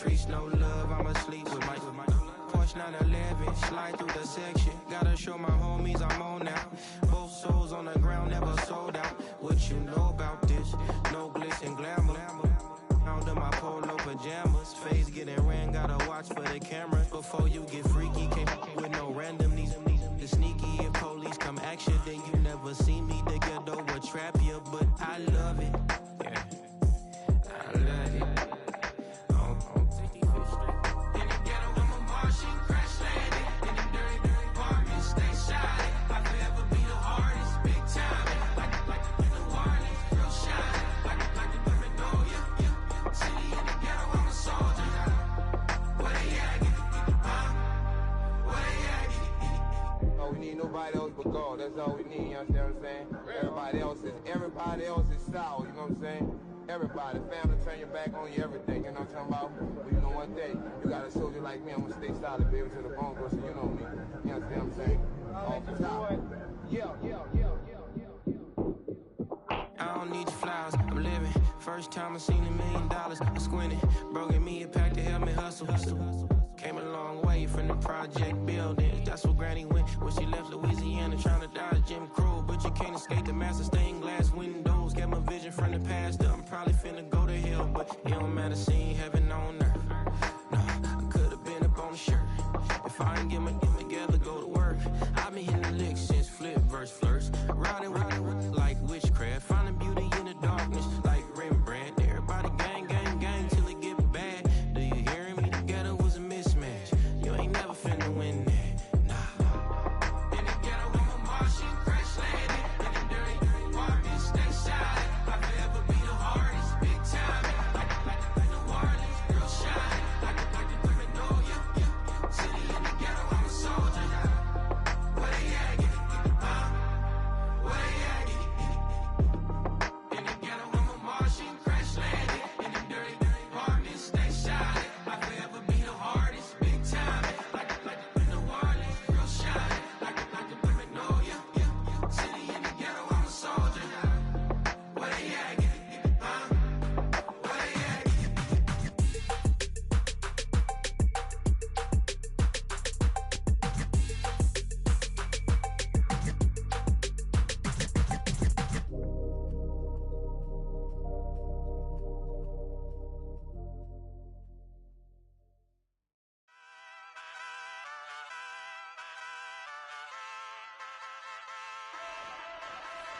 streets, no love, I'm asleep with my Porsche 911, slide through the section. Gotta show my homies I'm on now. Both souls on the ground, never sold out. What you know about this? No glitz and glamour. Under my polo pajamas, face getting ran, gotta watch for the cameras. Before you get freaky, can't with no randomness. The sneaky, if police come action, then you never see me. The ghetto will trap you, but I love it. Yeah, I love it. In the ghetto, I'm a Martian, crash landing. In the dirty apartment, stay shiny. I forever be the hardest, big time. Like the Warnings, real shiny. Like the Paranoia. City in the ghetto, I'm a soldier. Where they at? Get the bomb. Where they at? Oh, we need nobody else but God. That's all we need, you understand what I'm saying? Everybody else is sour, you know what I'm saying? Everybody, family, turn your back on you, everything, you know what I'm talking about? But you know one thing, you got a soldier like me, I'm gonna stay solid, baby, to the bone, bro, so you know me. You understand what I'm saying? Off the top. I don't need your flowers, I'm living. First time I seen $1 million, I squinted. Broken me a pack to help me hustle. Came a long way from the project buildings. That's where Granny went when she left Louisiana, trying to dodge Jim Crow. But you can't escape the master stained glass windows. Got my vision from the past. I'm probably finna go to hell, but it don't matter, seeing heaven on earth. No, I could've been up on the shirt. If I ain't get my together, go to work. I've been hitting the licks since flip verse flirts. Riding like witchcraft, finding beauty in the darkness like Rembrandt. Everybody gang, gang, gang till it get bad. Do you hear me? The ghetto was a mismatch. You ain't never finna win that, nah. In the ghetto, I'm a Martian, crash landing. In the dirty apartment, stay shiny. I forever be the hardest, big time. Like the Warnings, real shiny. Like the Paranoia. City in the ghetto, I'm a soldier. Where they at? Get the bomb. Where they at? In the ghetto, I'm a Martian, crash landing. In the dirty apartment, stay shiny. I forever be the hardest, big time. Like the Warnings, real shiny. Like the Paranoia. City in the ghetto, I'm a soldier. Where they at? Get the bomb. Where they at?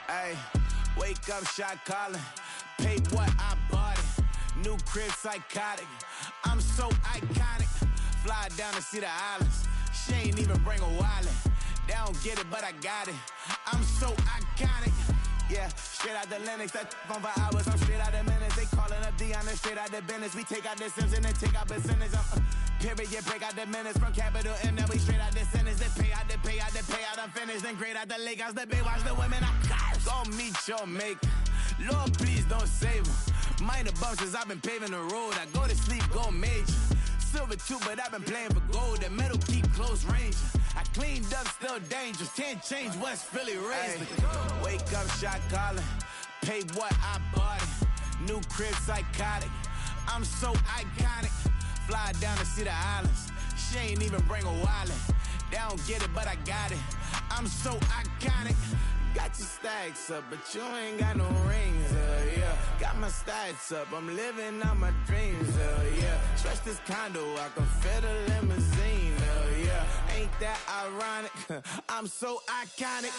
Ay, wake up, shot calling. Pay what I bought it. New crib, psychotic. I'm so iconic. Fly down to see the islands. She ain't even bring a wallet. They don't get it, but I got it. I'm so iconic. Yeah, straight out the Lennox, that on for hours. I'm straight out the minutes. They calling up Deanna, straight out the business. We take out the Sims and then take out percentage. Period, break out the minutes from capital M. Then we straight out the sentence. They pay out, I'm finished. Then grade out the lake house, the bay, watch the women. I go meet your maker. Lord, please don't save them. Minor bumps as I've been paving the road. I go to sleep, go major. Silver too, but I've been playing for gold. The metal keep close range. I cleaned up, still dangerous. Can't change West Philly raised. Wake up, shot calling. Pay what I bought it. New crib, psychotic. I'm so iconic. Fly down to see the islands. She ain't even bring a wallet. They don't get it, but I got it. I'm so iconic. Got your stacks up, but you ain't got no rings, yeah. Got my stats up, I'm living out my dreams, yeah. Stretch this condo, I can fit a limousine, yeah. Ain't that ironic? I'm so iconic.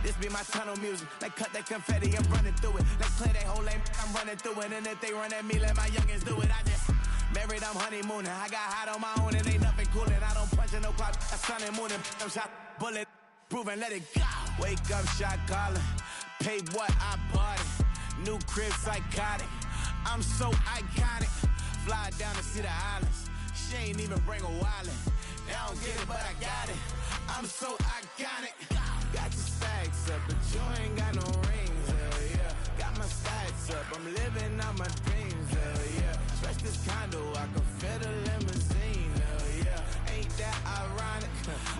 This be my tunnel music, like cut that confetti, I'm running through it. Like play that whole lane, I'm running through it. And if they run at me, let my youngins do it. I just married, I'm honeymooning. I got hot on my own, and ain't nothing coolin'. I don't punch in no clock, I sun and moon. I'm shot, bullet, proven, let it go. Wake up, shot calling. Pay what I bought it. New crib, psychotic. I'm so iconic. Fly down to see the islands. She ain't even bring a wallet. They don't get it, but I got it. I'm so iconic. Got your stacks up, but you ain't got no rings, yeah. Got my stats up, I'm living out my dreams, yeah. Stretch this condo, I can fit a limousine, yeah. Ain't that ironic?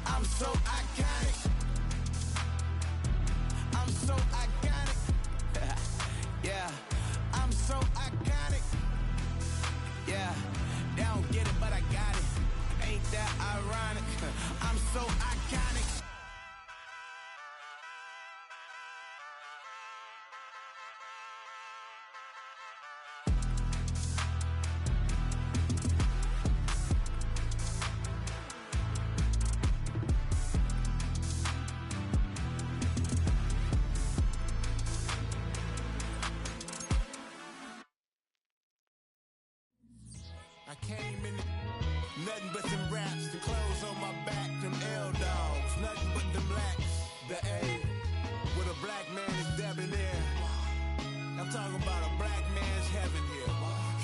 I'm so iconic. I'm so came in. Nothing but them raps, the clothes on my back, them L-dogs. Nothing but them blacks, the A. With a black man is debonair. I'm talking about a black man's heaven here.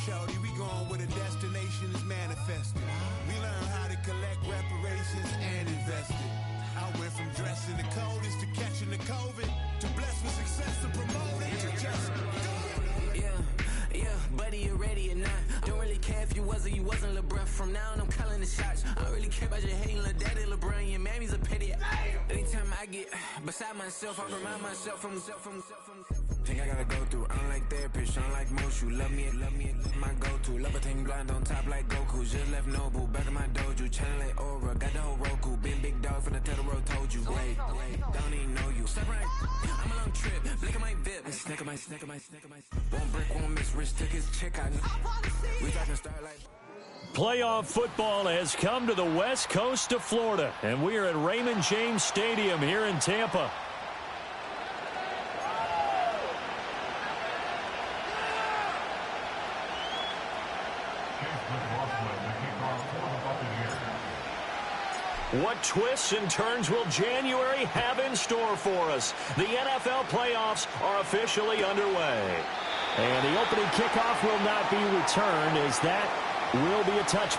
Shorty, we going where the destination is manifested. We learn how to collect reparations and invest it. I went from dressing the coldest to catching the COVID, to blessed with success and promoted to just Yeah, buddy, you ready or not? Don't really care if you was or you wasn't LeBron. From now on, I'm calling the shots. I don't really care about your hating little daddy LeBron. Your mammy's a petty. Anytime I get beside myself, I remind myself from. Think I gotta go through. I don't like therapists, I don't like most. You love me, my go-to. Love a thing blind on top like Goku. Just left Noble, back in my dojo. Channel like Aura, got the whole Roku. Been big dog from the Tether Road, told you. Wait, don't even know you. Step right, I'm a long trip. Blick at my VIP. Snack of my. One brick, one miss. Rich took his check out. We talking start like. Playoff football has come to the west coast of Florida, and we are at Raymond James Stadium here in Tampa. What twists and turns will January have in store for us? The NFL playoffs are officially underway. And the opening kickoff will not be returned, as that will be a touch.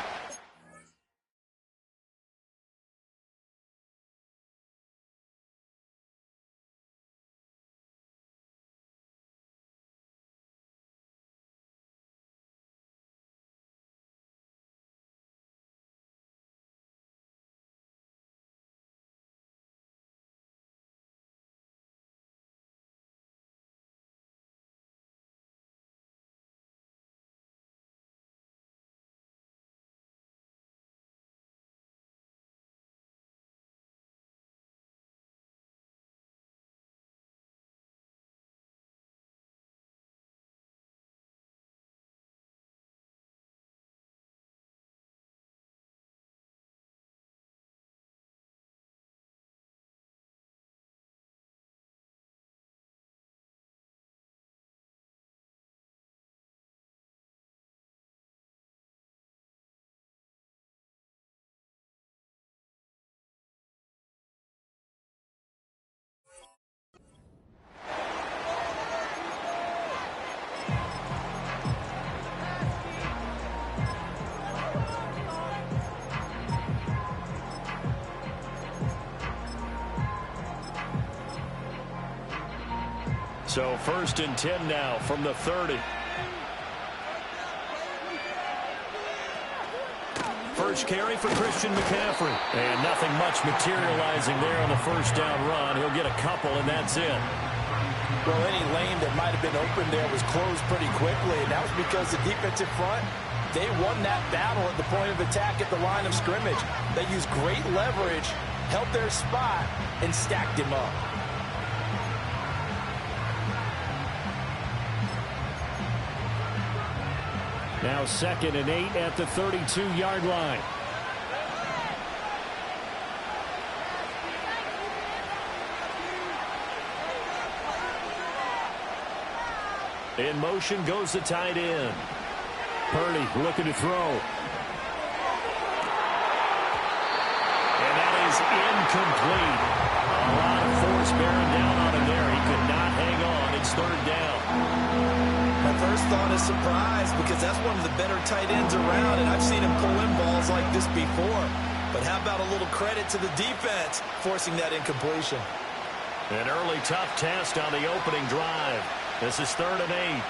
So 1st and 10 now from the 30. First carry for Christian McCaffrey. And nothing much materializing there on the first down run. He'll get a couple, and that's it. Well, any lane that might have been open there was closed pretty quickly, and that was because the defensive front, they won that battle at the point of attack at the line of scrimmage. They used great leverage, held their spot, and stacked him up. Now 2nd and 8 at the 32-yard line. In motion goes the tight end. Purdy looking to throw. And that is incomplete. A lot of force bearing down on him there. He could not hang on. It's 3rd down. My first thought is surprise, because that's one of the better tight ends around, and I've seen him pull in balls like this before. But how about a little credit to the defense forcing that incompletion? An early tough test on the opening drive. This is 3rd and 8.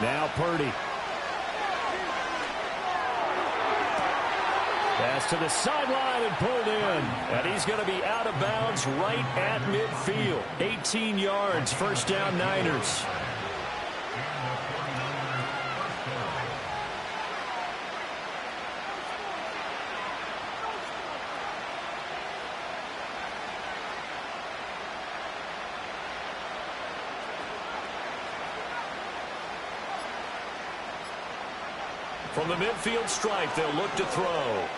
Now Purdy. Pass to the sideline and pulled in. And he's going to be out of bounds right at midfield. 18 yards, first down Niners. From the midfield stripe, they'll look to throw.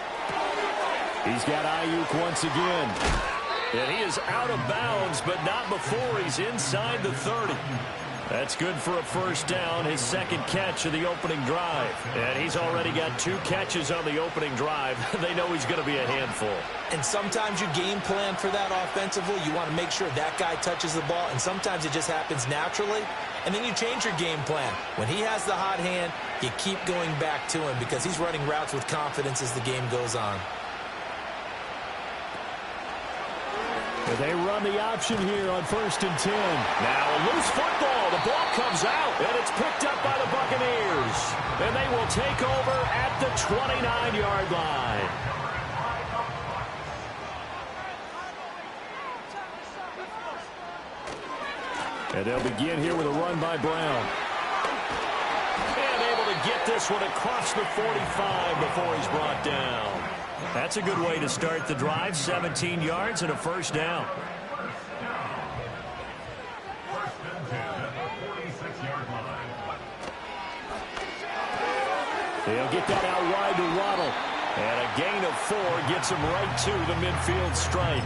He's got Ayuk once again. And he is out of bounds, but not before he's inside the 30. That's good for a first down, his second catch of the opening drive. And he's already got 2 catches on the opening drive. They know he's going to be a handful. And sometimes you game plan for that offensively. You want to make sure that guy touches the ball, and sometimes it just happens naturally. And then you change your game plan. When he has the hot hand, you keep going back to him because he's running routes with confidence as the game goes on. They run the option here on 1st and 10. Now a loose football. The ball comes out, and it's picked up by the Buccaneers. And they will take over at the 29-yard line. And they'll begin here with a run by Brown. And able to get this one across the 45 before he's brought down. That's a good way to start the drive. 17 yards and a first down. They'll get that out wide to Waddle. And a gain of 4 gets him right to the midfield stripe.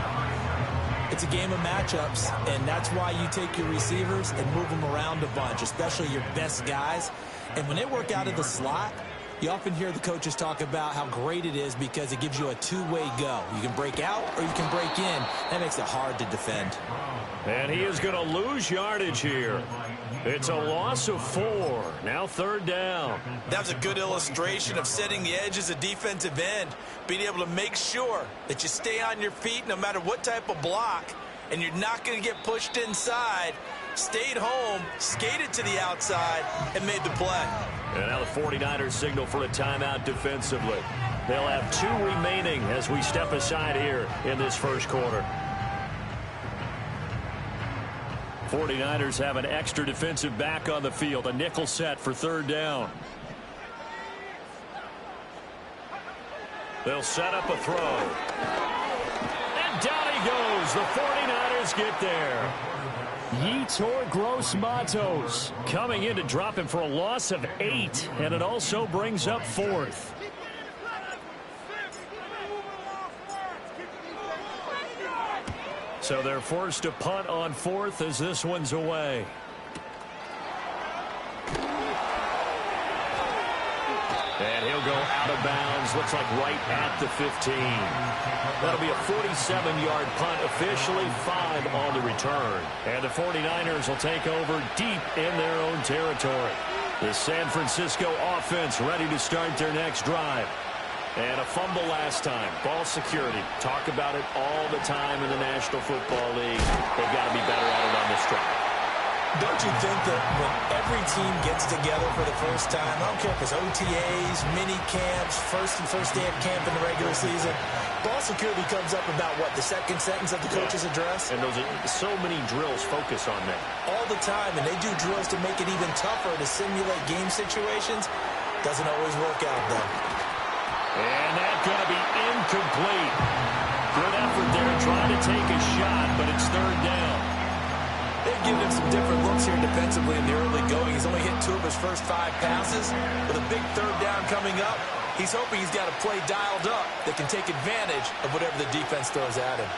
It's a game of matchups, and that's why you take your receivers and move them around a bunch, especially your best guys. And when they work out of the slot, you often hear the coaches talk about how great it is because it gives you a two-way go. You can break out or you can break in. That makes it hard to defend. And he is going to lose yardage here. It's a loss of 4. Now 3rd down. That's a good illustration of setting the edge as a defensive end. Being able to make sure that you stay on your feet no matter what type of block. And you're not going to get pushed inside. Stayed home, skated to the outside, and made the play. And now the 49ers signal for a timeout defensively. They'll have 2 remaining as we step aside here in this first quarter. 49ers have an extra defensive back on the field. A nickel set for 3rd down. They'll set up a throw. And down he goes. The 49ers get there. Yetur Gross-Matos coming in to drop him for a loss of 8. And it also brings up 4th. So they're forced to punt on 4th as this one's away. And he'll go out of bounds. Looks like right at the 15. That'll be a 47-yard punt. Officially 5 on the return. And the 49ers will take over deep in their own territory. The San Francisco offense ready to start their next drive. And a fumble last time. Ball security. Talk about it all the time in the National Football League. They've got to be better at it on this drive. Don't you think that when every team gets together for the first time, I don't care if it's OTAs, mini camps, first day of camp in the regular season, ball security comes up about what, the second sentence of the coach's address? And those are so many drills focus on that. All the time, and they do drills to make it even tougher to simulate game situations. Doesn't always work out, though. And that's going to be incomplete. Good effort there trying to take a shot, but it's 3rd down. They've given him some different looks here defensively in the early going. He's only hit 2 of his first 5 passes. With a big 3rd down coming up, he's hoping he's got a play dialed up that can take advantage of whatever the defense throws at him.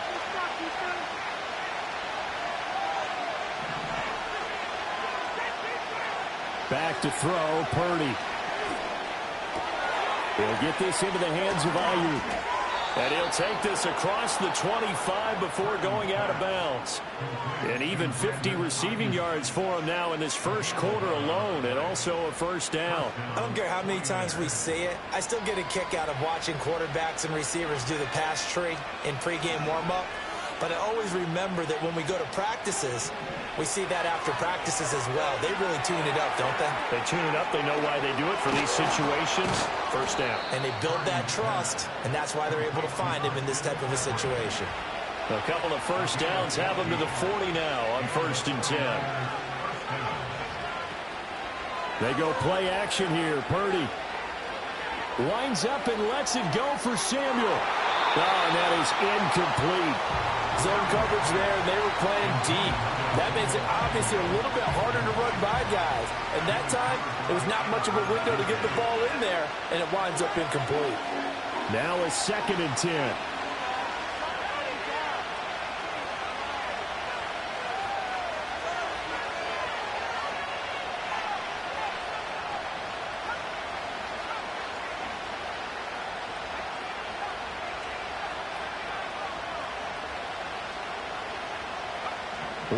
Back to throw, Purdy. He'll get this into the hands of Ayuk. And he'll take this across the 25 before going out of bounds. And even 50 receiving yards for him now in this first quarter alone, and also a first down. I don't care how many times we say it, I still get a kick out of watching quarterbacks and receivers do the pass tree in pregame warm-up. But I always remember that when we go to practices, we see that after practices as well. They really tune it up, don't they? They tune it up. They know why they do it for these situations. First down. And they build that trust, and that's why they're able to find him in this type of a situation. A couple of first downs have them to the 40 now on 1st and 10. They go play action here. Purdy lines up and lets it go for Samuel. Oh, and that is incomplete. Zone coverage there, and they were playing deep. That makes it obviously a little bit harder to run by guys. And that time, it was not much of a window to get the ball in there, and it winds up incomplete. Now a 2nd and 10.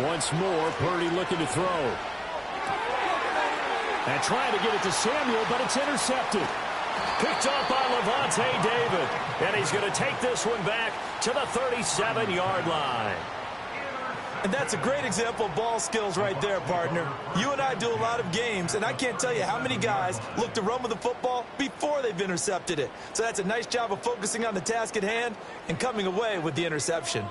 Once more, Purdy looking to throw. And trying to get it to Samuel, but it's intercepted. Picked up by Levante David. And he's going to take this one back to the 37-yard line. And that's a great example of ball skills right there, partner. You and I do a lot of games, and I can't tell you how many guys look to run with the football before they've intercepted it. So that's a nice job of focusing on the task at hand and coming away with the interception.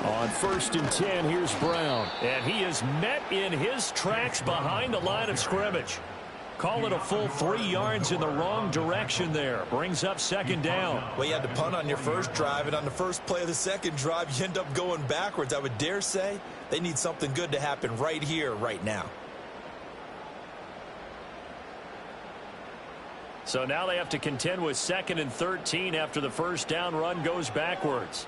On 1st and 10, here's Brown. And he is met in his tracks behind the line of scrimmage. Call it a full 3 yards in the wrong direction there. Brings up 2nd down. Well, you had to punt on your first drive, and on the first play of the second drive, you end up going backwards. I would dare say they need something good to happen right here, right now. So now they have to contend with 2nd and 13 after the first down run goes backwards.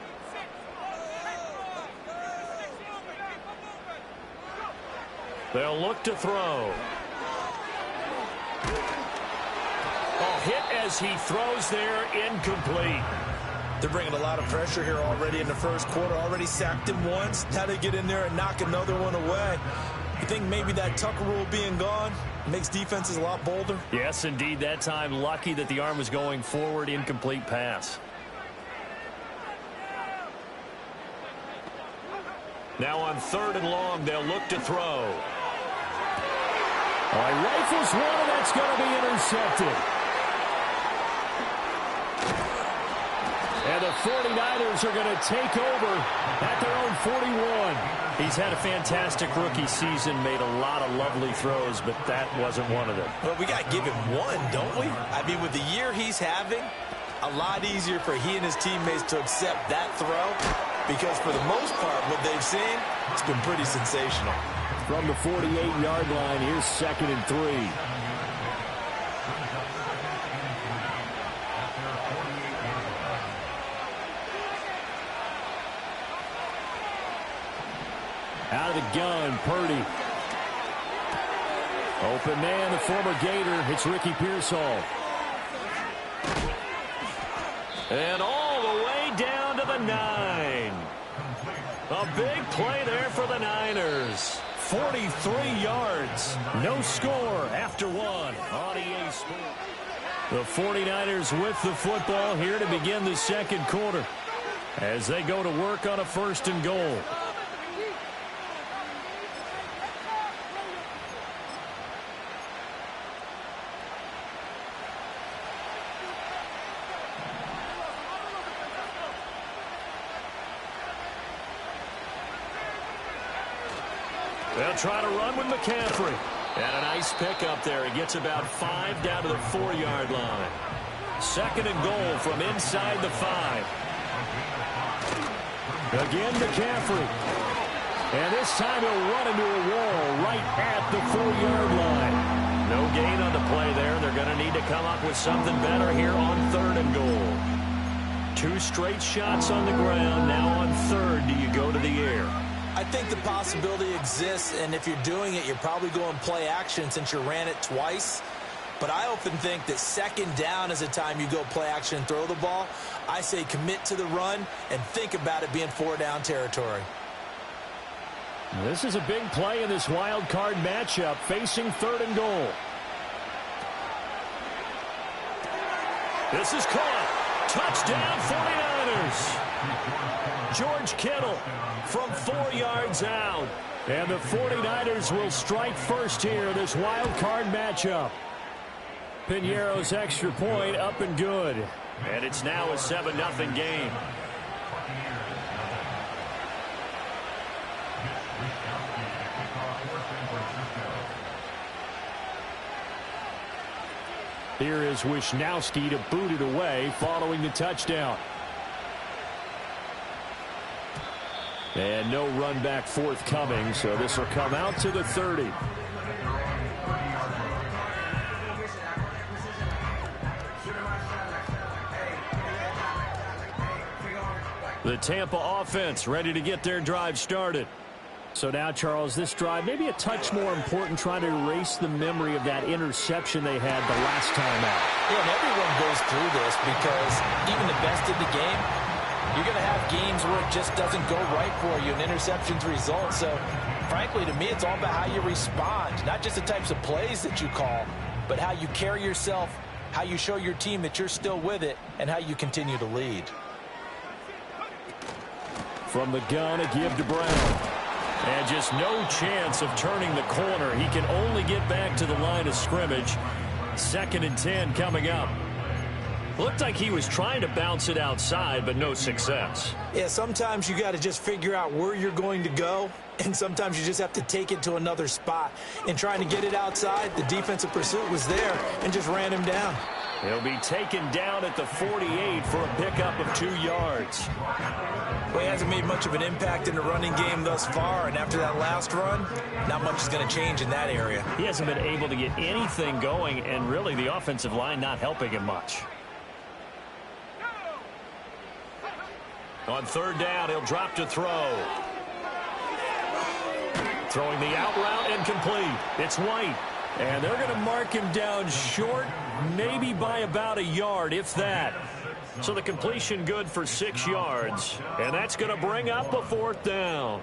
They'll look to throw. Hit as he throws there, incomplete. They're bringing a lot of pressure here already in the first quarter. Already sacked him once. Now they get in there and knock another one away. You think maybe that Tucker rule being gone makes defenses a lot bolder? Yes, indeed. That time, lucky that the arm was going forward. Incomplete pass. Now on 3rd and long, they'll look to throw. Rifles one, and that's going to be intercepted. And the 49ers are going to take over at their own 41. He's had a fantastic rookie season, made a lot of lovely throws, but that wasn't one of them. Well, we got to give him one, don't we? I mean, with the year he's having, a lot easier for he and his teammates to accept that throw, because for the most part, what they've seen, it's been pretty sensational. From the 48-yard line, here's 2nd and 3. Out of the gun, Purdy. Open man, the former Gator. It's Ricky Pearsall. And all the way down to the 9. A big play there for the Niners. 43 yards. No score after 1 on EA Sports. The 49ers with the football here to begin the second quarter as they go to work on a 1st and goal. They'll try to run with McCaffrey. And a nice pickup there. He gets about 5 down to the 4-yard line. 2nd and goal from inside the 5. Again, McCaffrey. And this time he'll run into a wall right at the 4-yard line. No gain on the play there. They're going to need to come up with something better here on 3rd and goal. 2 straight shots on the ground. Now on 3rd, do you go to the air? I think the possibility exists, and if you're doing it, you're probably going play action since you ran it twice. But I often think that 2nd down is a time you go play action and throw the ball. I say commit to the run and think about it being 4-down territory. This is a big play in this wild card matchup, facing 3rd and goal. This is caught. Touchdown 49ers. George Kittle from 4 yards out. And the 49ers will strike first here, this wild card matchup. Piñeiro's extra point up and good. And it's now a 7-0 game. Here is Wisnowski to boot it away following the touchdown. And no run back forthcoming, so this will come out to the 30. The Tampa offense ready to get their drive started. So now, Charles, this drive maybe a touch more important, trying to erase the memory of that interception they had the last time out. Yeah, and everyone goes through this because even the best in the game, you're going to have games where it just doesn't go right for you, and interceptions result. So, frankly, to me, it's all about how you respond, not just the types of plays that you call, but how you carry yourself, how you show your team that you're still with it, and how you continue to lead. From the gun, a give to Brown. And just no chance of turning the corner. He can only get back to the line of scrimmage. 2nd and 10 coming up. Looked like he was trying to bounce it outside, but no success. Yeah, sometimes you got to just figure out where you're going to go, and sometimes you just have to take it to another spot. And trying to get it outside, the defensive pursuit was there and just ran him down. He'll be taken down at the 48 for a pickup of 2 yards. Well, he hasn't made much of an impact in the running game thus far, and after that last run, not much is going to change in that area. He hasn't been able to get anything going, and really the offensive line not helping him much. On 3rd down, he'll drop to throw. Throwing the out route and complete. It's White. And they're going to mark him down short, maybe by about a yard, if that. So the completion good for 6 yards. And that's going to bring up a 4th down.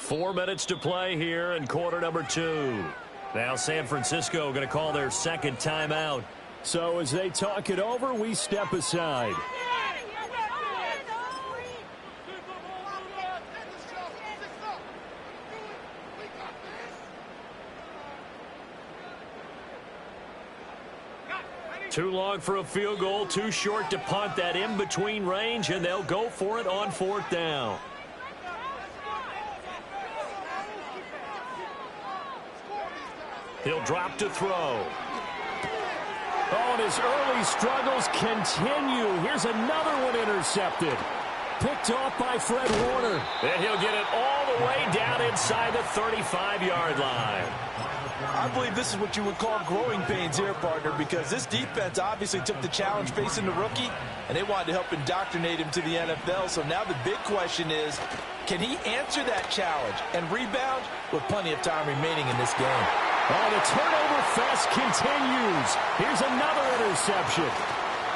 Four minutes to play here in quarter number 2. Now San Francisco going to call their 2nd timeout. So as they talk it over, we step aside. Too long for a field goal, too short to punt that in-between range, and they'll go for it on 4th down. He'll drop to throw. Oh, and his early struggles continue. Here's another one intercepted. Picked off by Fred Warner. And he'll get it all the way down inside the 35-yard line. I believe this is what you would call growing pains here, partner, because this defense obviously took the challenge facing the rookie, and they wanted to help indoctrinate him to the NFL. So now the big question is, can he answer that challenge and rebound with plenty of time remaining in this game? Oh, the turnover fest continues. Here's another interception.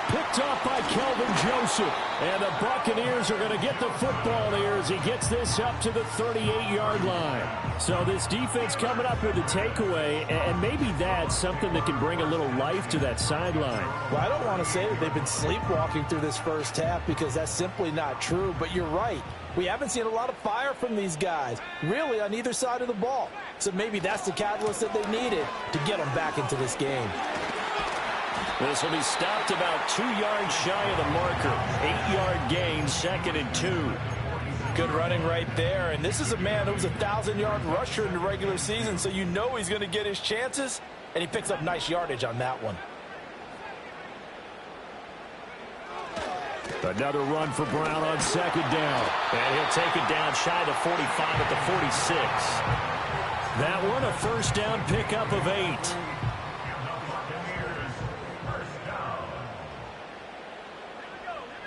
Picked off by Kelvin Joseph. And the Buccaneers are going to get the football here as he gets this up to the 38-yard line. So this defense coming up with a takeaway, and maybe that's something that can bring a little life to that sideline. Well, I don't want to say that they've been sleepwalking through this first half because that's simply not true, but you're right. We haven't seen a lot of fire from these guys, really, on either side of the ball. So maybe that's the catalyst that they needed to get them back into this game. This will be stopped about 2 yards shy of the marker. 8-yard gain, 2nd and 2. Good running right there. And this is a man who was a 1,000-yard rusher in the regular season, so you know he's going to get his chances, and he picks up nice yardage on that one. Another run for Brown on 2nd down. And he'll take it down shy of the 45 at the 46. That one a first down pickup of 8.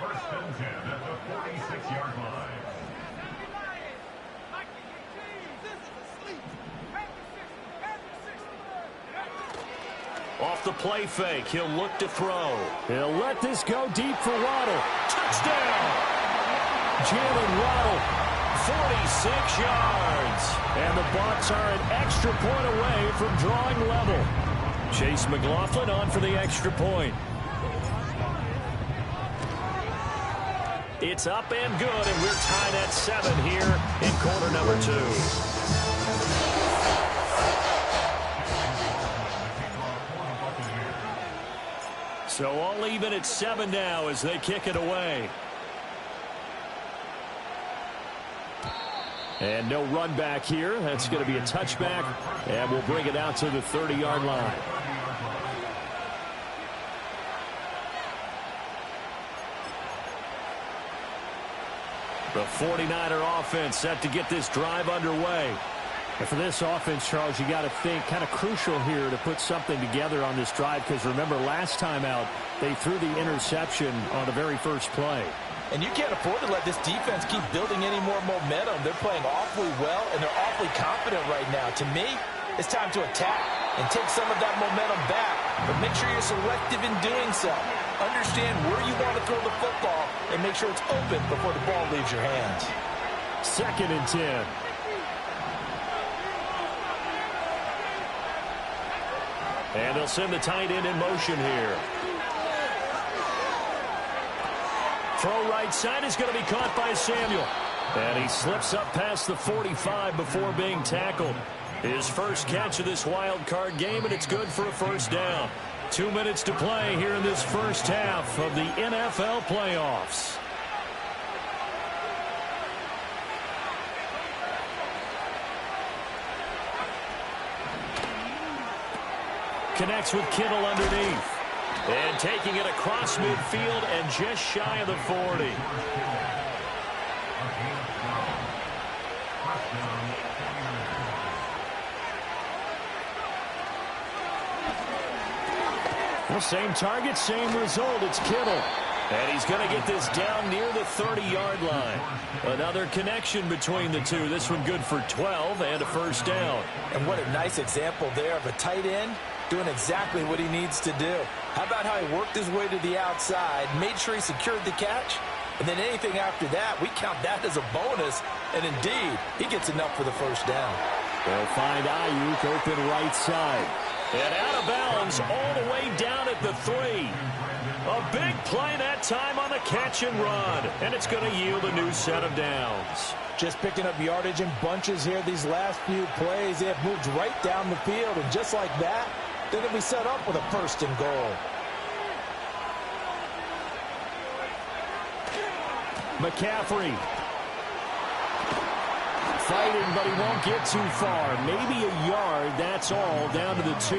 First and 10 at the 46-yard line. Off the play fake, he'll look to throw. He'll let this go deep for Waddle. Touchdown! Jalen Waddle, 46 yards. And the Bucks are an extra point away from drawing level. Chase McLaughlin on for the extra point. It's up and good, and we're tied at 7 here in quarter number 2. So all even at 7 now as they kick it away. And no run back here. That's going to be a touchback, and we'll bring it out to the 30-yard line. The 49er offense set to get this drive underway. And for this offense, Charles, you got to think kind of crucial here to put something together on this drive, because remember last time out they threw the interception on the very first play. And you can't afford to let this defense keep building any more momentum. They're playing awfully well, and they're awfully confident right now. To me, it's time to attack and take some of that momentum back, but make sure you're selective in doing so. Understand where you want to throw the football and make sure it's open before the ball leaves your hands. 2nd and 10. And they'll send the tight end in motion here. Throw right side is going to be caught by Samuel. And he slips up past the 45 before being tackled. His first catch of this wild card game, and it's good for a first down. 2 minutes to play here in this first half of the NFL playoffs. Connects with Kittle underneath. And taking it across midfield and just shy of the 40. Well, same target, same result. It's Kittle. And he's going to get this down near the 30-yard line. Another connection between the two. This one good for 12 and a first down. And what a nice example there of a tight end doing exactly what he needs to do. How about how he worked his way to the outside, made sure he secured the catch, and then anything after that, we count that as a bonus. And indeed, he gets enough for the first down. They'll find Ayuk open right side. And out of bounds all the way down at the 3. A big play that time on the catch and run. And it's going to yield a new set of downs. Just picking up yardage in bunches here these last few plays. They have moved right down the field. And just like that, they're going to be set up with a first and goal. McCaffrey fighting, but he won't get too far. Maybe a yard, that's all, down to the 2.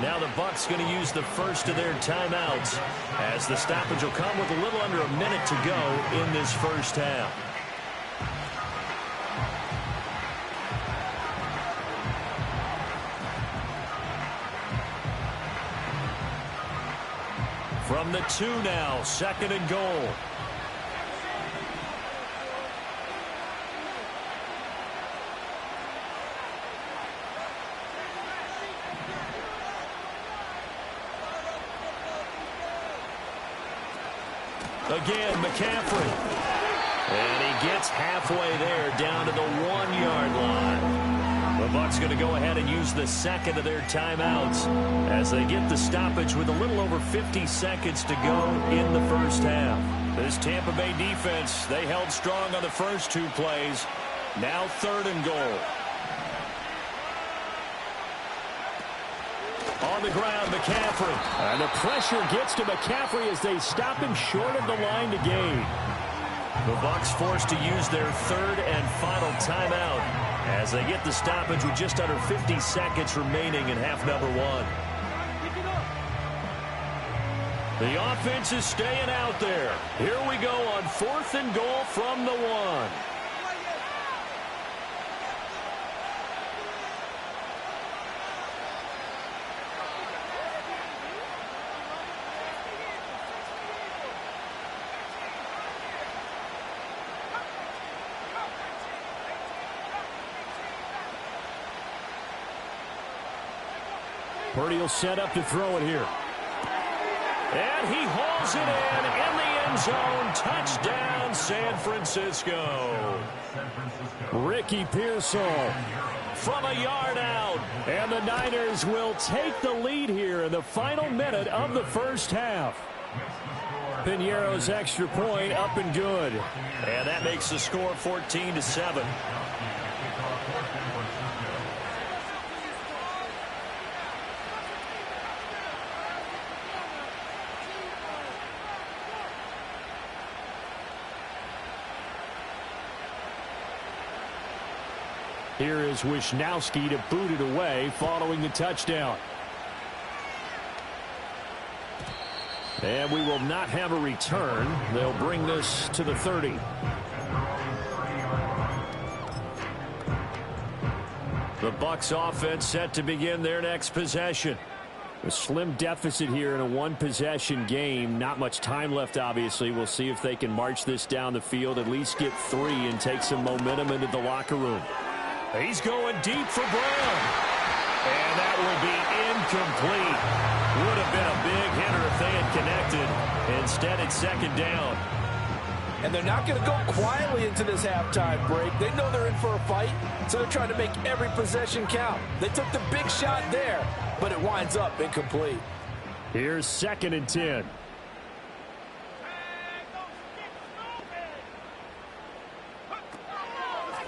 Now the Bucks going to use the first of their timeouts, as the stoppage will come with a little under a minute to go in this first half. From the 2 now, 2nd and goal. Again, McCaffrey. And he gets halfway there, down to the 1-yard line. The Bucks going to go ahead and use the second of their timeouts as they get the stoppage with a little over 50 seconds to go in the first half. This Tampa Bay defense, they held strong on the first 2 plays. Now 3rd and goal. On the ground, McCaffrey. And the pressure gets to McCaffrey as they stop him short of the line to gain. The Bucks forced to use their 3rd and final timeout as they get the stoppage with just under 50 seconds remaining in half number 1. The offense is staying out there. Here we go on 4th and goal from the 1. Purdy will set up to throw it here. And he hauls it in the end zone. Touchdown, San Francisco. Ricky Pearsall from a yard out. And the Niners will take the lead here in the final minute of the first half. Piñeiro's extra point up and good. And that makes the score 14-7. Here is Wisnowski to boot it away following the touchdown. And we will not have a return. They'll bring this to the 30. The Bucks offense set to begin their next possession. A slim deficit here in a one-possession game. Not much time left, obviously. We'll see if they can march this down the field, at least get 3 and take some momentum into the locker room. He's going deep for Brown. And that will be incomplete. Would have been a big hitter if they had connected. Instead, it's 2nd down. And they're not going to go quietly into this halftime break. They know they're in for a fight, so they're trying to make every possession count. They took the big shot there, but it winds up incomplete. Here's 2nd and 10.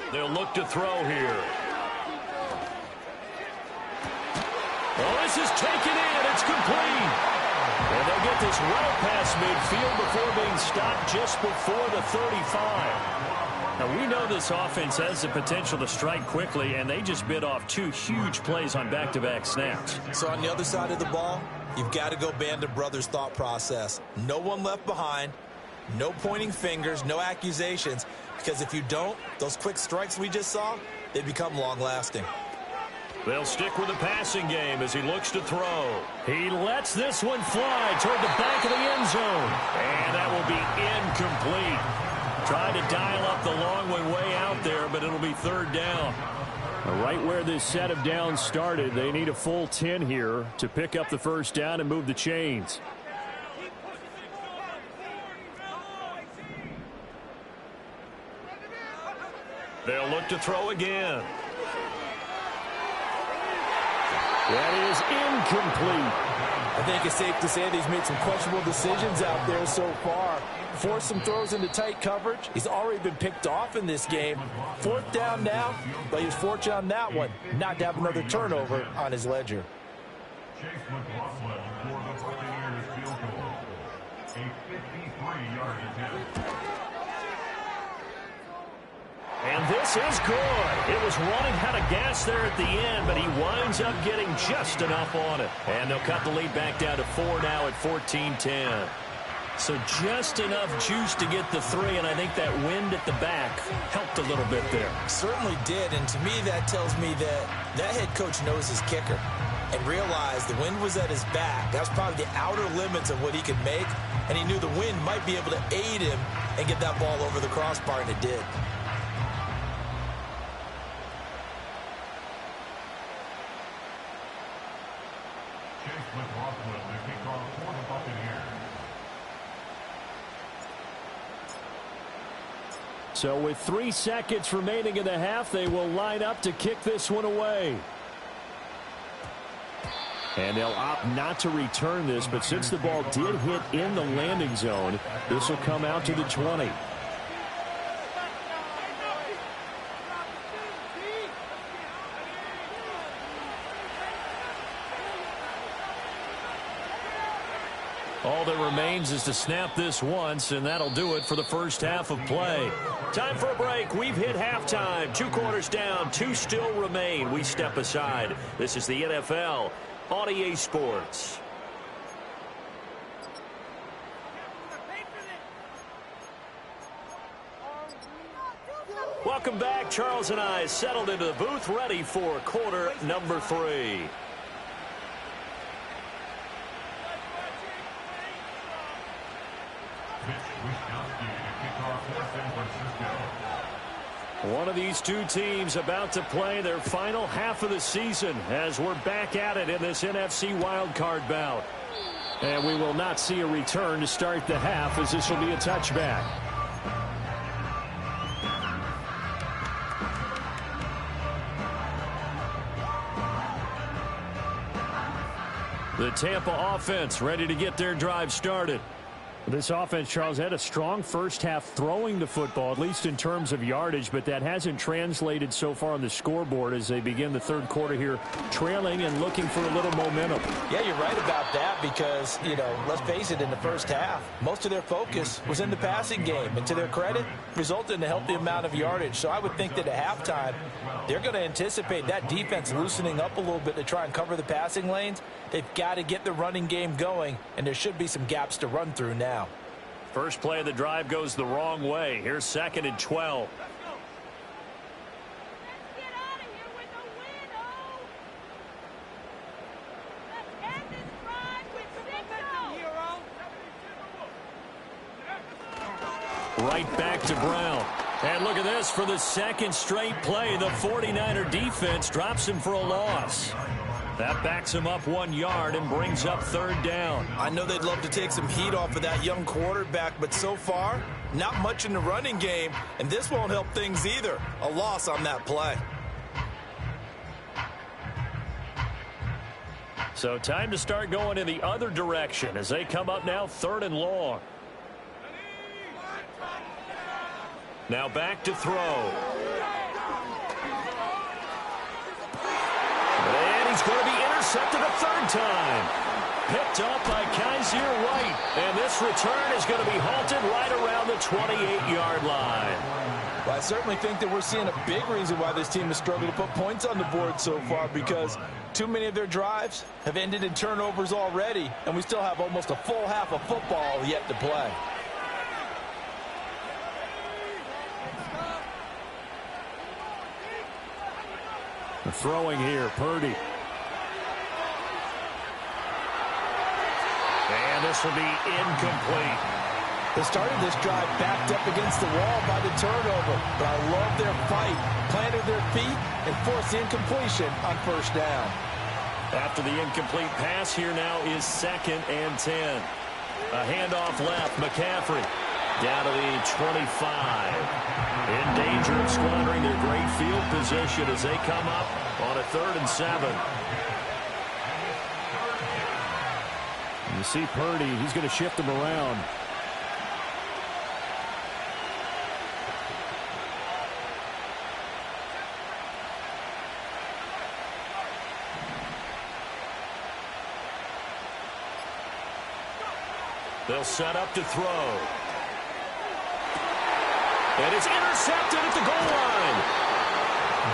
They'll look to throw here. Oh, this is taken in. It's complete. And they'll get this well past midfield before being stopped just before the 35. Now, we know this offense has the potential to strike quickly, and they just bit off 2 huge plays on back-to-back snaps. So on the other side of the ball, you've got to go Band of Brothers thought process. No one left behind. No pointing fingers, no accusations. Because if you don't, those quick strikes we just saw, they become long-lasting. They'll stick with the passing game as he looks to throw. He lets this one fly toward the back of the end zone. And that will be incomplete. Tried to dial up the long one way out there, but it'll be 3rd down. Right where this set of downs started, they need a full 10 here to pick up the first down and move the chains. They'll look to throw again. That is incomplete. I think it's safe to say that he's made some questionable decisions out there so far. Forced some throws into tight coverage. He's already been picked off in this game. 4th down now, but he was fortunate on that one not to have another turnover on his ledger. Chase McLaughlin for the Buccaneers field goal. A 53-yard attempt. And this is good. It was running out of gas there at the end, but he winds up getting just enough on it. And they'll cut the lead back down to 4 now at 14-10. So just enough juice to get the 3, and I think that wind at the back helped a little bit there. Certainly did, and to me that tells me that head coach knows his kicker and realized the wind was at his back. That was probably the outer limits of what he could make, and he knew the wind might be able to aid him and get that ball over the crossbar, and it did. So with 3 seconds remaining in the half, they will line up to kick this one away. And they'll opt not to return this, but since the ball did hit in the landing zone, this will come out to the 20. All that remains is to snap this once, and that'll do it for the first half of play. Time for a break. We've hit halftime. 2 quarters down, 2 still remain. We step aside. This is the NFL on EA Sports. Welcome back. Charles and I settled into the booth, ready for quarter number 3. One of these 2 teams about to play their final half of the season as we're back at it in this NFC Wildcard bout. And we will not see a return to start the half, as this will be a touchback. The Tampa offense ready to get their drive started. This offense, Charles, had a strong first half throwing the football, at least in terms of yardage, but that hasn't translated so far on the scoreboard as they begin the third quarter here, trailing and looking for a little momentum. Yeah, you're right about that because, let's face it, in the first half, most of their focus was in the passing game, and to their credit, resulted in a healthy amount of yardage. So I would think that at halftime, they're going to anticipate that defense loosening up a little bit to try and cover the passing lanes. They've got to get the running game going, and there should be some gaps to run through now. First play of the drive goes the wrong way. Here's 2nd and 12. Right back to Brown. And look at this, for the second straight play, the 49er defense drops him for a loss. That backs him up 1 yard and brings up 3rd down. I know they'd love to take some heat off of that young quarterback, but so far, not much in the running game, and this won't help things either. A loss on that play. So time to start going in the other direction as they come up now 3rd and long. Now back to throw. And he's going to be intercepted a 3rd time. Picked up by Kaiser White. And this return is going to be halted right around the 28-yard line. Well, I certainly think that we're seeing a big reason why this team has struggled to put points on the board so far, because too many of their drives have ended in turnovers already, and we still have almost a full half of football yet to play. Throwing here, Purdy. And this will be incomplete. They started this drive backed up against the wall by the turnover, but I love their fight, planted their feet, and forced the incompletion on 1st down. After the incomplete pass, here now is 2nd and 10. A handoff left, McCaffrey down to the 25. In danger of squandering their great field position as they come up on a 3rd and 7. You see Purdy, he's going to shift them around. They'll set up to throw. And it's intercepted at the goal line.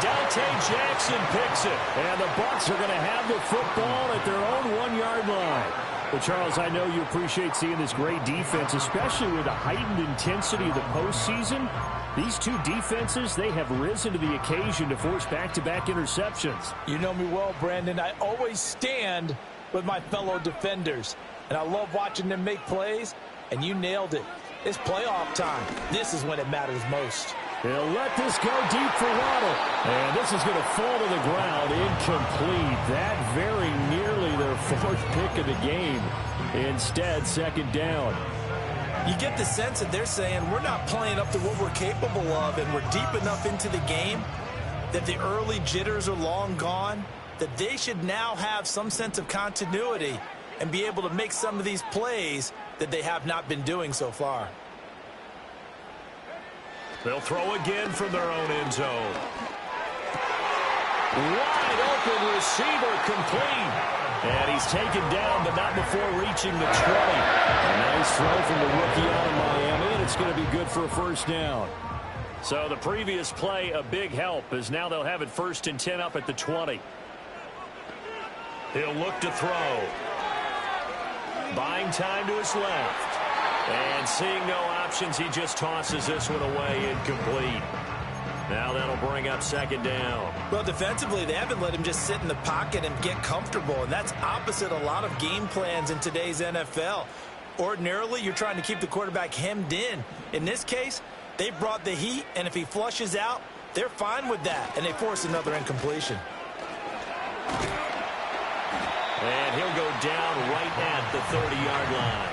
Dante Jackson picks it. And the Bucks are going to have the football at their own 1-yard line. Well, Charles, I know you appreciate seeing this great defense, especially with the heightened intensity of the postseason. These two defenses, they have risen to the occasion to force back-to-back interceptions. You know me well, Brandon. I always stand with my fellow defenders. And I love watching them make plays, and you nailed it. It's playoff time. This is when it matters most. They'll let this go deep for Waddle. And this is going to fall to the ground, incomplete. That very nearly their 4th pick of the game. Instead, 2nd down. You get the sense that they're saying we're not playing up to what we're capable of, and we're deep enough into the game that the early jitters are long gone, that they should now have some sense of continuity and be able to make some of these plays that they have not been doing so far. They'll throw again from their own end zone. Wide open receiver, complete. And he's taken down, but not before reaching the 20. A nice throw from the rookie out of Miami, and it's going to be good for a 1st down. So the previous play, a big help, as now they'll have it 1st and 10 up at the 20. He'll look to throw. Buying time to his left. And seeing no options, he just tosses this one away, incomplete. Now that'll bring up 2nd down. Well, defensively, they haven't let him just sit in the pocket and get comfortable, and that's opposite a lot of game plans in today's NFL. Ordinarily, you're trying to keep the quarterback hemmed in. In this case, they brought the heat, and if he flushes out, they're fine with that, and they force another incompletion. And he'll go down right at the 30-yard line.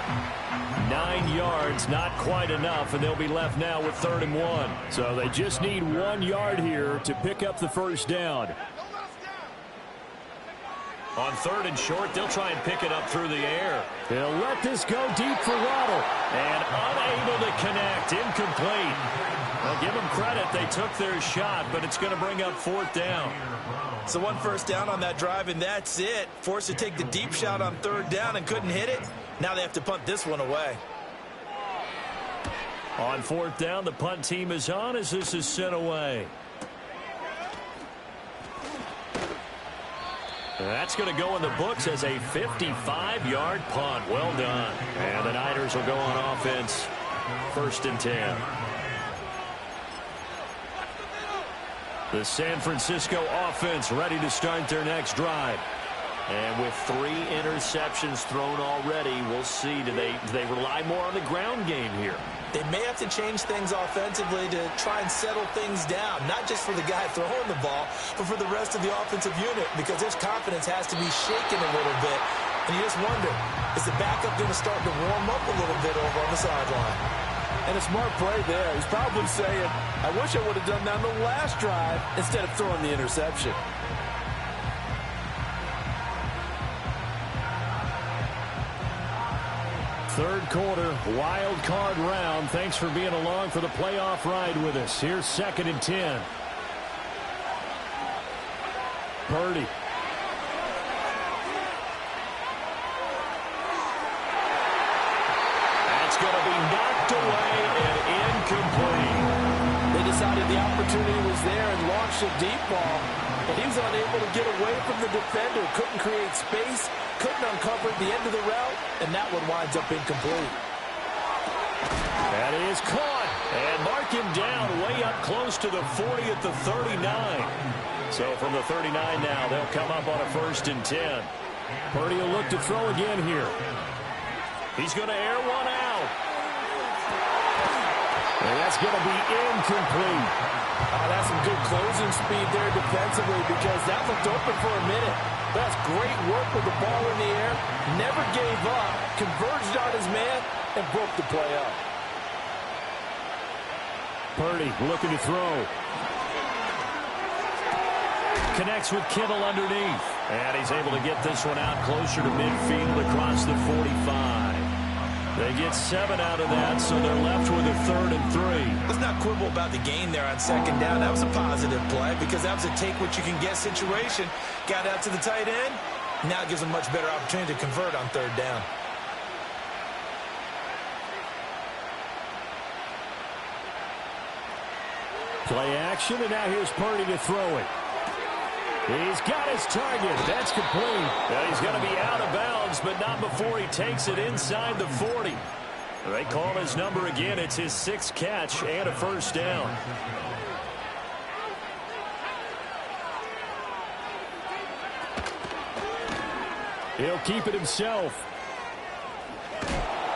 9 yards, not quite enough, and they'll be left now with 3rd and 1. So they just need 1 yard here to pick up the 1st down. On 3rd and short, they'll try and pick it up through the air. They'll let this go deep for Waddle. And unable to connect, incomplete. Well, give them credit. They took their shot, but it's going to bring up 4th down. So 1 first down on that drive, and that's it. Forced to take the deep shot on 3rd down and couldn't hit it. Now they have to punt this one away. On 4th down, the punt team is on as this is sent away. That's going to go in the books as a 55-yard punt. Well done. And the Niners will go on offense. 1st and 10. The San Francisco offense ready to start their next drive. And with 3 interceptions thrown already, we'll see. Do they rely more on the ground game here? They may have to change things offensively to try and settle things down, not just for the guy throwing the ball, but for the rest of the offensive unit, because their confidence has to be shaken a little bit. And you just wonder, is the backup going to start to warm up a little bit over on the sideline? And a smart play there. He's probably saying, I wish I would have done that on the last drive instead of throwing the interception. Third quarter, wild card round. Thanks for being along for the playoff ride with us. Here's 2nd and 10. Purdy. That's going to be knocked away and incomplete. They decided the opportunity was there and launched a deep ball, but he was unable to get away from the defender. Couldn't create space, couldn't uncover the end of the route, and that one winds up incomplete. That is caught, and mark him down way up close to the 40 at the 39. So from the 39 now, they'll come up on a 1st and 10. Purdy will look to throw again here. He's going to air one out. And that's going to be incomplete. That's some good closing speed there defensively, because that looked open for a minute. That's great work with the ball in the air. Never gave up, converged on his man, and broke the play up. Purdy looking to throw. Connects with Kittle underneath. And he's able to get this one out closer to midfield across the 45. They get 7 out of that, so they're left with a 3rd and 3. Let's not quibble about the gain there on 2nd down. That was a positive play because that was a take-what-you-can-get situation. Got out to the tight end. Now it gives them a much better opportunity to convert on 3rd down. Play action, and now here's Purdy to throw it. He's got his target. That's complete. Now he's going to be out of bounds, but not before he takes it inside the 40. They call his number again. It's his 6th catch and a first down. He'll keep it himself.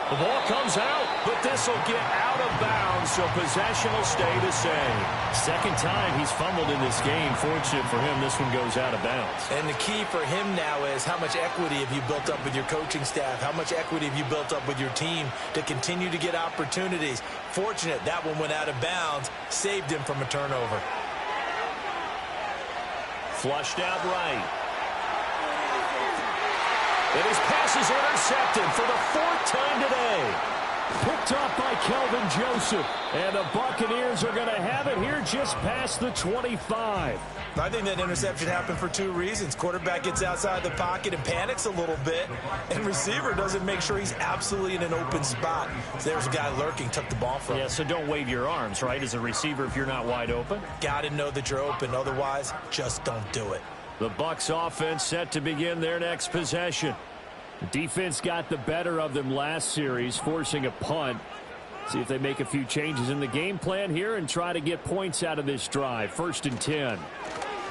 The ball comes out, but this will get out of bounds, so possession will stay the same. Second time he's fumbled in this game. Fortunate for him, this one goes out of bounds. And the key for him now is how much equity have you built up with your coaching staff? How much equity have you built up with your team to continue to get opportunities? Fortunate that one went out of bounds, saved him from a turnover. Flushed out right. And his pass is intercepted for the 4th time today. Picked off by Kelvin Joseph. And the Buccaneers are going to have it here just past the 25. I think that interception happened for 2 reasons. Quarterback gets outside the pocket and panics a little bit. And receiver doesn't make sure he's absolutely in an open spot. So there's a guy lurking, took the ball from him. Yeah, so don't wave your arms, right, as a receiver if you're not wide open. Got to know that you're open. Otherwise, just don't do it. The Bucks offense set to begin their next possession. The defense got the better of them last series, forcing a punt. See if they make a few changes in the game plan here and try to get points out of this drive. 1st and 10.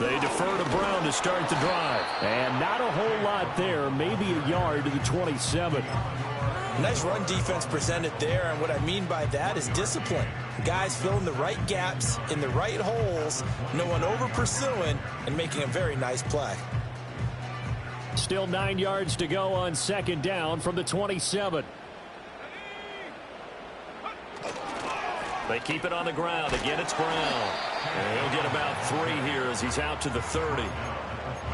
They defer to Brown to start the drive. And not a whole lot there, maybe a yard to the 27. Nice run defense presented there, and what I mean by that is discipline. Guys filling the right gaps in the right holes, no one over pursuing, and making a very nice play. Still 9 yards to go on 2nd down from the 27. They keep it on the ground. Again, it's Brown. And he'll get about 3 here as he's out to the 30.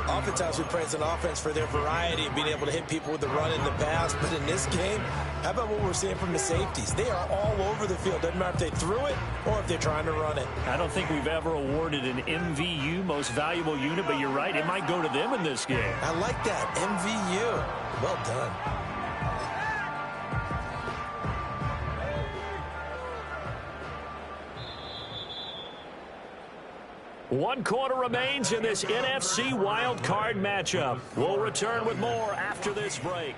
Oftentimes we praise an offense for their variety of being able to hit people with the run in the pass, but in this game, how about what we're seeing from the safeties? They are all over the field. Doesn't matter if they threw it or if they're trying to run it. I don't think we've ever awarded an MVU, most valuable unit, but you're right, it might go to them in this game. I like that, MVU. Well done. One quarter remains in this NFC Wildcard matchup. We'll return with more after this break.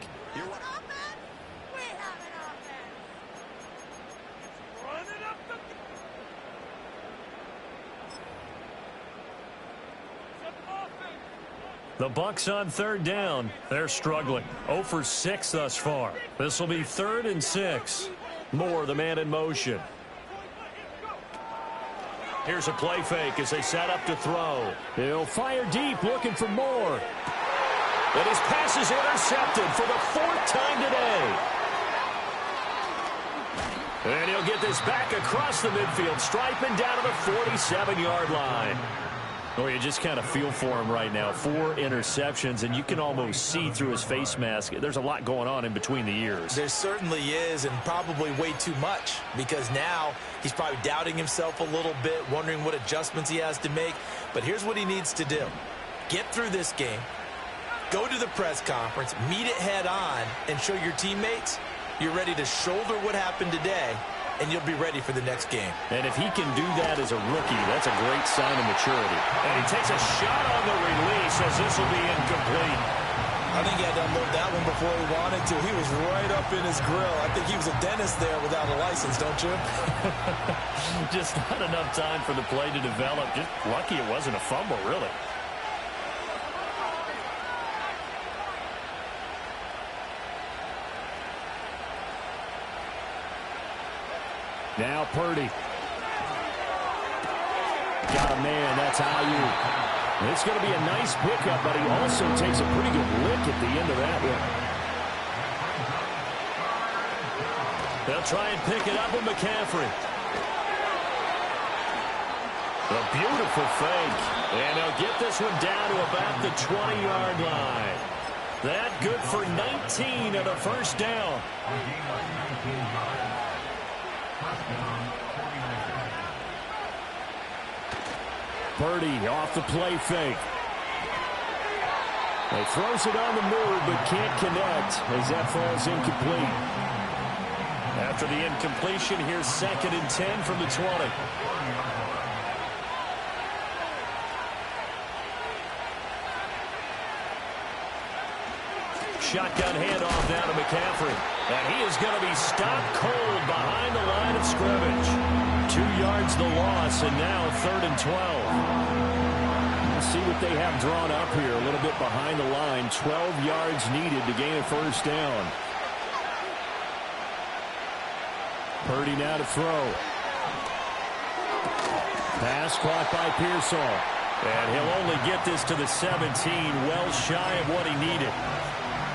The Bucks on 3rd down. They're struggling. 0 for 6 thus far. This will be 3rd and 6. Moore, the man in motion. Here's a play fake as they set up to throw. He'll fire deep, looking for Moore. And his pass is intercepted for the 4th time today. And he'll get this back across the midfield stripe and down to the 47-yard line. Oh, you just kind of feel for him right now. 4 interceptions, and you can almost see through his face mask. There's a lot going on in between the ears. There certainly is, and probably way too much, because now he's probably doubting himself a little bit, wondering what adjustments he has to make. But here's what he needs to do. Get through this game, go to the press conference, meet it head on, and show your teammates you're ready to shoulder what happened today, and you'll be ready for the next game. And if he can do that as a rookie, that's a great sign of maturity. And he takes a shot on the release as this will be incomplete. I think he had to unload that one before he wanted to. He was right up in his grill. I think he was a dentist there without a license, don't you? Just not enough time for the play to develop. Just lucky it wasn't a fumble, really. Now Purdy. Got a man. That's Ayuk. It's going to be a nice pickup, but he also takes a pretty good lick at the end of that one. They'll try and pick it up with McCaffrey. A beautiful fake. And they'll get this one down to about the 20-yard line. That good for 19 and a first down. Purdy off the play fake. He throws it on the move but can't connect as that falls incomplete. After the incompletion, here's 2nd and 10 from the 20. shotgun handoff down to McCaffrey. And he is going to be stopped cold behind the line of scrimmage. 2 yards the loss, and now 3rd and 12. Let's see what they have drawn up here. A little bit behind the line. 12 yards needed to gain a first down. Purdy now to throw. Pass caught by Pearsall. And he'll only get this to the 17, well shy of what he needed.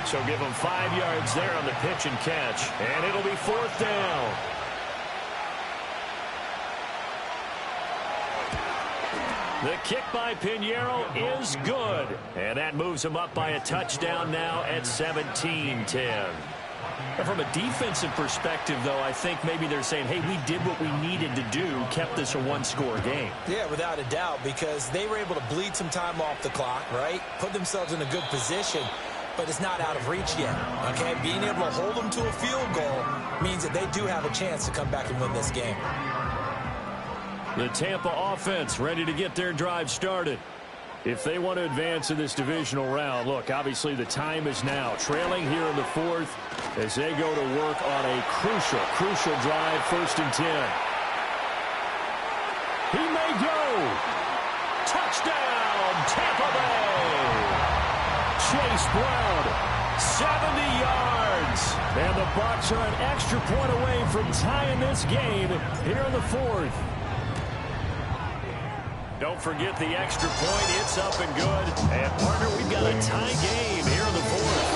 So give him 5 yards there on the pitch and catch. And it'll be 4th down. The kick by Pinheiro is good. And that moves him up by a touchdown now at 17-10. From a defensive perspective, though, I think maybe they're saying, hey, we did what we needed to do, kept this a one-score game. Yeah, without a doubt, because they were able to bleed some time off the clock, right? Put themselves in a good position, but it's not out of reach yet, okay? Being able to hold them to a field goal means that they do have a chance to come back and win this game. The Tampa offense ready to get their drive started. If they want to advance in this divisional round, look, obviously the time is now. Trailing here in the 4th as they go to work on a crucial drive, 1st and 10. He may go. Touchdown, Tampa Bay. Chase Brown, 70 yards. And the Bucks are an extra point away from tying this game here in the 4th. Don't forget the extra point. It's up and good. And, partner, we've got a tie game here in the 4th.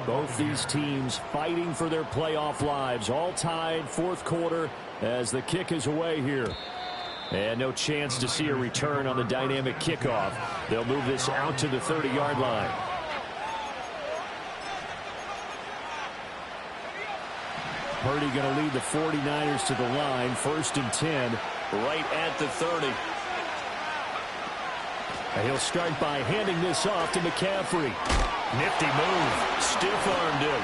Both these teams fighting for their playoff lives. All tied, 4th quarter as the kick is away here. And no chance to see a return on the dynamic kickoff. They'll move this out to the 30-yard line. Purdy going to lead the 49ers to the line. 1st and 10, right at the 30. And he'll start by handing this off to McCaffrey. Nifty move. Stiff-armed him.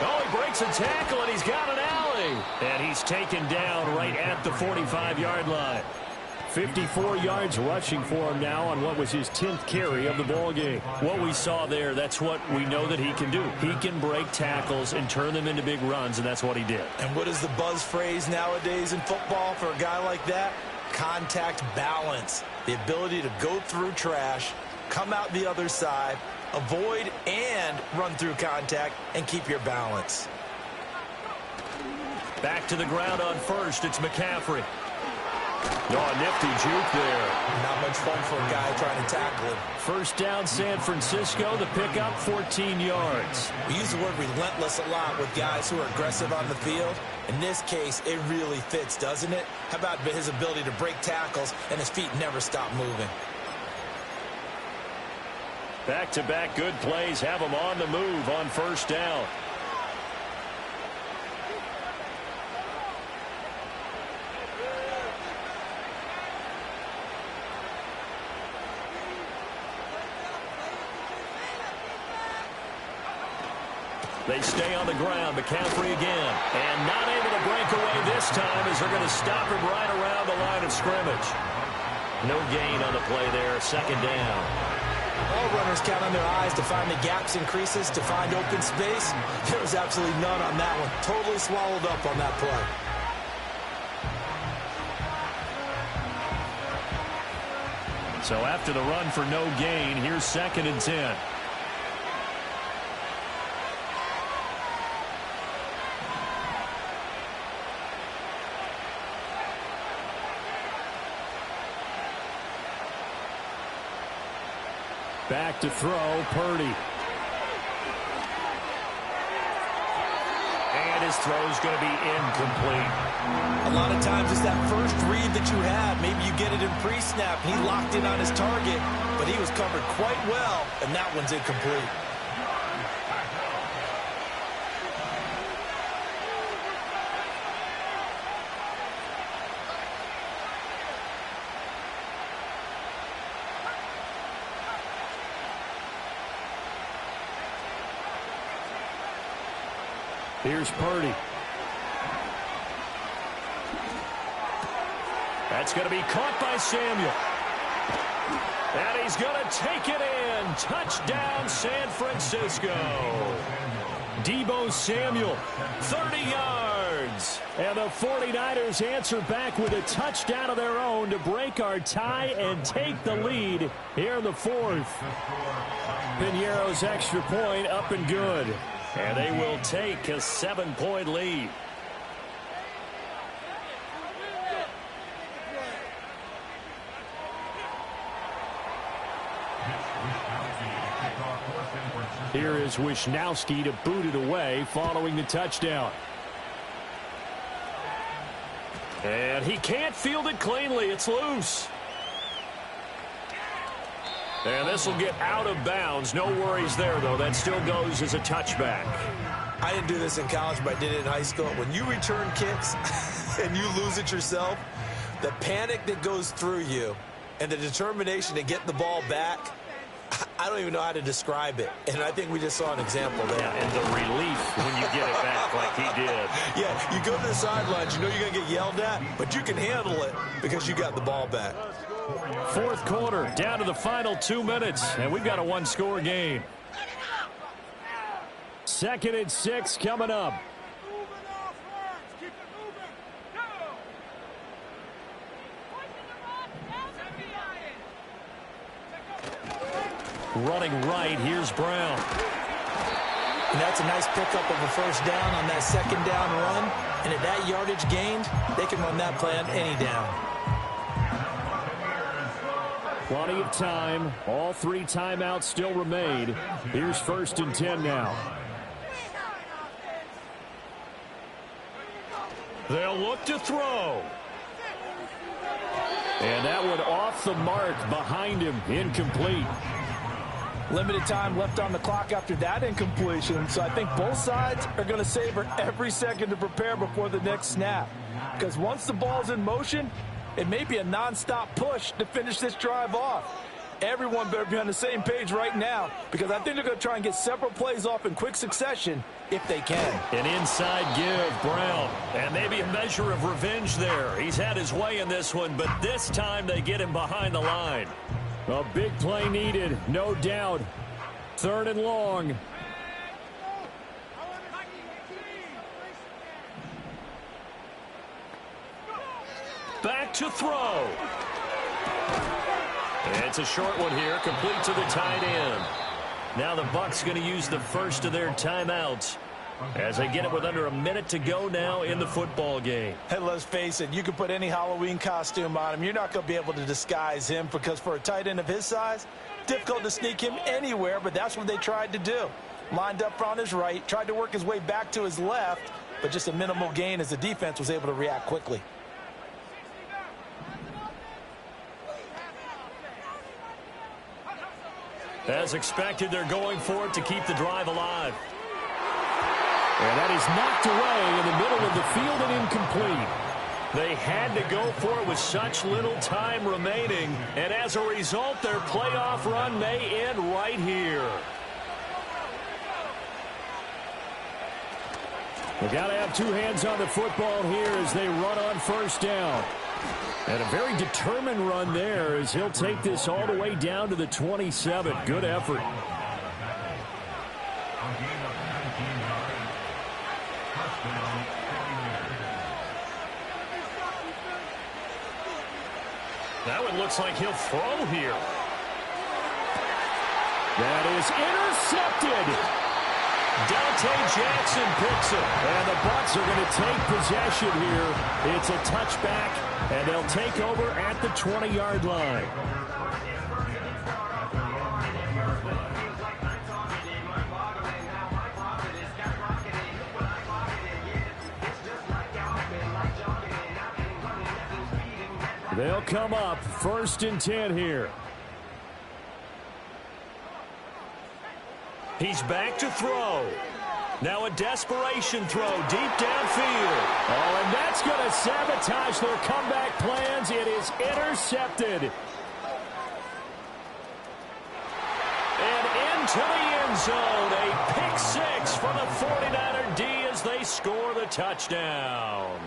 Oh, he breaks a tackle, and he's got an alley. And he's taken down right at the 45-yard line. 54 yards rushing for him now on what was his 10th carry of the ball game. What we saw there, that's what we know that he can do. He can break tackles and turn them into big runs, and that's what he did. And what is the buzz phrase nowadays in football for a guy like that? Contact balance. The ability to go through trash, come out the other side, avoid and run through contact, and keep your balance. Back to the ground on 1st. It's McCaffrey. Oh, nifty juke there. Not much fun for a guy trying to tackle him. 1st down, San Francisco. The pickup, 14 yards. We use the word relentless a lot with guys who are aggressive on the field. In this case, it really fits, doesn't it? How about his ability to break tackles and his feet never stop moving? Back-to-back good plays have him on the move on 1st down. They stay on the ground. McCaffrey again. And not able to break away this time as they're going to stop him right around the line of scrimmage. No gain on the play there. 2nd down. All runners count on their eyes to find the gaps and creases, to find open space. There was absolutely none on that one. Totally swallowed up on that play. So after the run for no gain, here's 2nd and 10. Back to throw, Purdy. And his throw's going to be incomplete. A lot of times it's that first read that you had. Maybe you get it in pre-snap. He locked in on his target, but he was covered quite well, and that one's incomplete. Here's Purdy. That's going to be caught by Samuel. And he's going to take it in. Touchdown, San Francisco. Deebo Samuel, 30 yards. And the 49ers answer back with a touchdown of their own to break our tie and take the lead here in the fourth. Piñeiro's extra point up and good. And they will take a 7-point lead. Here is Wisnowski to boot it away following the touchdown. And he can't field it cleanly. It's loose. And this will get out of bounds. No worries there, though. That still goes as a touchback. I didn't do this in college, but I did it in high school. When you return kicks and you lose it yourself, the panic that goes through you and the determination to get the ball back, I don't even know how to describe it. And I think we just saw an example there. Yeah, and the relief when you get it back like he did. Yeah, you go to the sidelines, you know you're going to get yelled at, but you can handle it because you got the ball back. Fourth quarter, down to the final 2 minutes, and we've got a one-score game. 2nd and 6 coming up. Running right, here's Brown. And that's a nice pickup of a first down on that second down run. And at that yardage gained, they can run that play on any down. Plenty of time. All 3 timeouts still remain. Here's 1st and 10 now. They'll look to throw. And that one off the mark behind him. Incomplete. Limited time left on the clock after that incompletion. So I think both sides are going to savor every second to prepare before the next snap. Because once the ball's in motion, it may be a nonstop push to finish this drive off. Everyone better be on the same page right now, because I think they're going to try and get several plays off in quick succession if they can. An inside give, Brown. And maybe a measure of revenge there. He's had his way in this one, but this time they get him behind the line. A big play needed, no doubt. 3rd and long. Back to throw. It's a short one here, complete to the tight end. Now the Bucks going to use the first of their timeouts as they get it with under a minute to go now in the football game. And let's face it, you can put any Halloween costume on him. You're not going to be able to disguise him, because for a tight end of his size, difficult to sneak him anywhere, but that's what they tried to do. Lined up on his right, tried to work his way back to his left, but just a minimal gain as the defense was able to react quickly. As expected, they're going for it to keep the drive alive. And that is knocked away in the middle of the field and incomplete. They had to go for it with such little time remaining, and as a result, their playoff run may end right here. They've got to have 2 hands on the football here as they run on first down. And a very determined run there as he'll take this all the way down to the 27. Good effort. That one looks like he'll throw here. That is intercepted. Dante Jackson picks it. And the Bucks are going to take possession here. It's a touchback, and they'll take over at the 20-yard line. They'll come up 1st and 10 here. He's back to throw. Now a desperation throw deep downfield. Oh, and that's going to sabotage their comeback plans. It is intercepted. And into the end zone. A pick 6 for the 49er D as they score the touchdown.